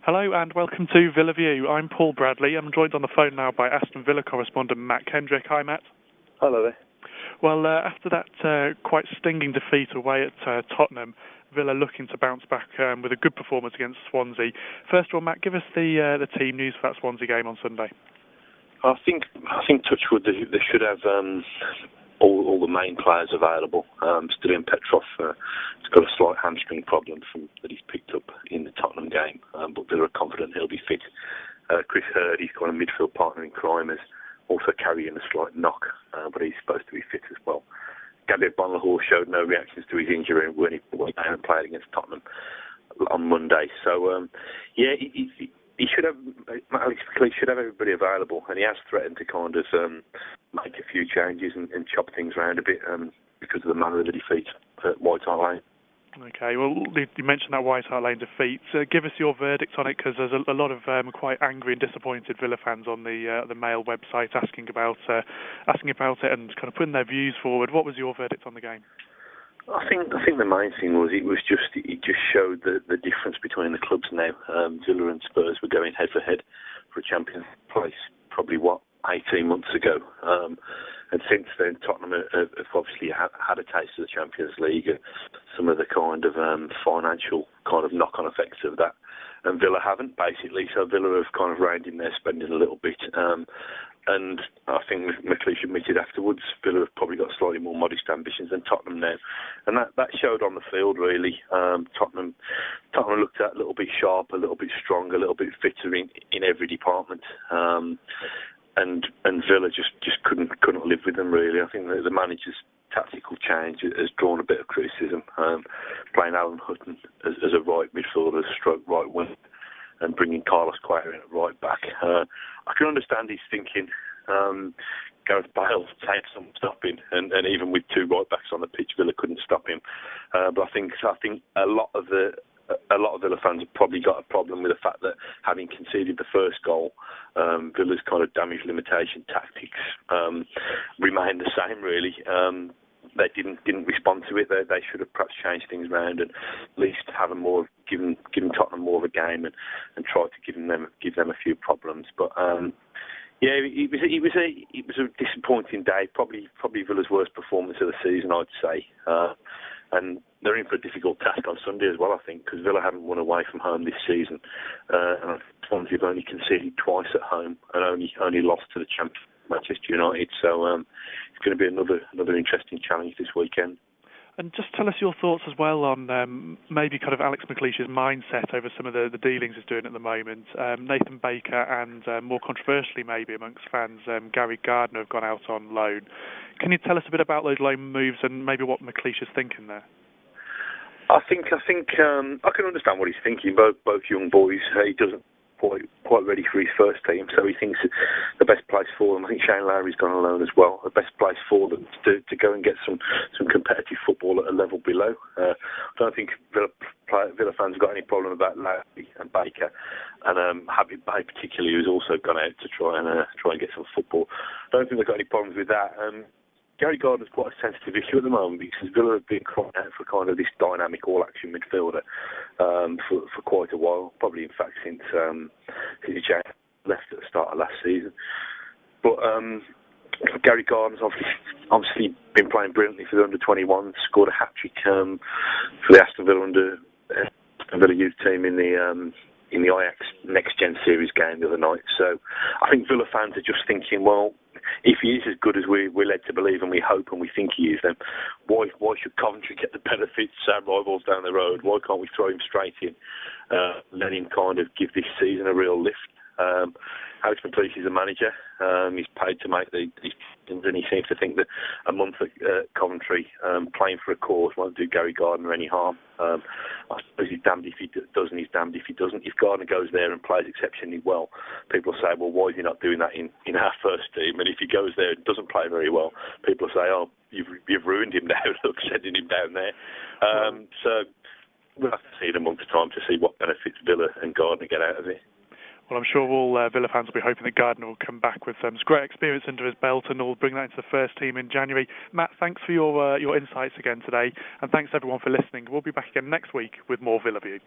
Hello and welcome to Villa View. I'm Paul Bradley. I'm joined on the phone now by Aston Villa correspondent Matt Kendrick. Hi, Matt. Hello there. Well, after that quite stinging defeat away at Tottenham, Villa looking to bounce back with a good performance against Swansea. First of all, Matt, give us the team news for that Swansea game on Sunday. I think Touchwood, they should have all the main players available. Stilian Petrov has got a slight hamstring problem that he's picked up in the Tottenham game, but Villa are confident he'll be fit. Chris Hurd, he's got a midfield partner in crime, is also carrying a slight knock, but he's supposed to be fit as well. Gabriel Bonlahor showed no reactions to his injury when he played against Tottenham on Monday. So, he should have, Alex McLeish should have everybody available, and he has threatened to kind of make a few changes and chop things around a bit because of the manner of the defeat at White Hart Lane. Okay, well, you mentioned that White Hart Lane defeat. Give us your verdict on it, because there's a lot of quite angry and disappointed Villa fans on the Mail website asking about it and kind of putting their views forward. What was your verdict on the game? I think the main thing was it just showed the difference between the clubs now. Villa and Spurs were going head for head for a Champions place probably 18 months ago, and since then Tottenham have obviously had a taste of the Champions League and some of the kind of financial kind of knock-on effects of that, and Villa haven't basically. So Villa have kind of reined in their spending a little bit. And I think McLeish admitted afterwards, Villa have probably got slightly more modest ambitions than Tottenham now. And that showed on the field, really. Tottenham looked a little bit sharp, a little bit strong, a little bit fitter in every department. And Villa just couldn't live with them, really. I think the manager's tactical change has drawn a bit of criticism. Playing Alan Hutton as a right midfielder, stroke right wing, and bringing Carlos Quayer in at right back. I can understand his thinking. Gareth Bale takes some stopping, and even with two right backs on the pitch, Villa couldn't stop him. But I think a lot of Villa fans have probably got a problem with the fact that having conceded the first goal, Villa's kind of damage limitation tactics remain the same, really. They didn't respond to it. They should have perhaps changed things around and at least have given Tottenham more of a game and tried to give them a few problems. But it was a disappointing day. Probably Villa's worst performance of the season, I'd say. And they're in for a difficult task on Sunday as well, I think, because Villa haven't won away from home this season. And Swansea have only conceded twice at home and only lost to the champions, Manchester United. So it's going to be another interesting challenge this weekend. And just tell us your thoughts as well on maybe kind of Alex McLeish's mindset over some of the dealings he's doing at the moment. Nathan Baker and more controversially maybe amongst fans, Gary Gardner have gone out on loan. Can you tell us a bit about those loan moves and maybe what McLeish is thinking there? I think I can understand what he's thinking. Both young boys. He doesn't quite ready for his first team, so he thinks the best place for them. I think Shane Lowry's gone on loan as well. The best place for them to go and get some competitive football at a level below. I don't think Villa fans have got any problem about Lowry and Baker, and Habib Bey particularly, who's also gone out to try and get some football. I don't think they've got any problems with that. Gary Gardner's quite a sensitive issue at the moment because Villa have been crying out for kind of this dynamic all-action midfielder for quite a while. Probably, in fact, since James left at the start of last season. But Gary Gardner's obviously been playing brilliantly for the under-21. Scored a hat-trick for the Aston Villa youth team in the Ajax Next Gen Series game the other night. So I think Villa fans are just thinking, well, if he is as good as we're led to believe and we hope and we think he is, then why should Coventry get the benefits, our rivals down the road? Why can't we throw him straight in, let him kind of give this season a real lift? Alex McLeish is a manager. He's paid to make these decisions, and he seems to think that a month at Coventry playing for a cause won't do Gary Gardner any harm. I suppose he's damned if he does and he's damned if he doesn't. If Gardner goes there and plays exceptionally well, people say, well, why is he not doing that in our first team? And if he goes there and doesn't play very well, people say, oh, you've ruined him now, look, sending him down there. So we'll have to see in a month's time to see what benefits Villa and Gardner get out of it. Well, I'm sure all Villa fans will be hoping that Gardner will come back with some great experience under his belt and will bring that into the first team in January. Matt, thanks for your insights again today, and thanks everyone for listening. We'll be back again next week with more Villa View.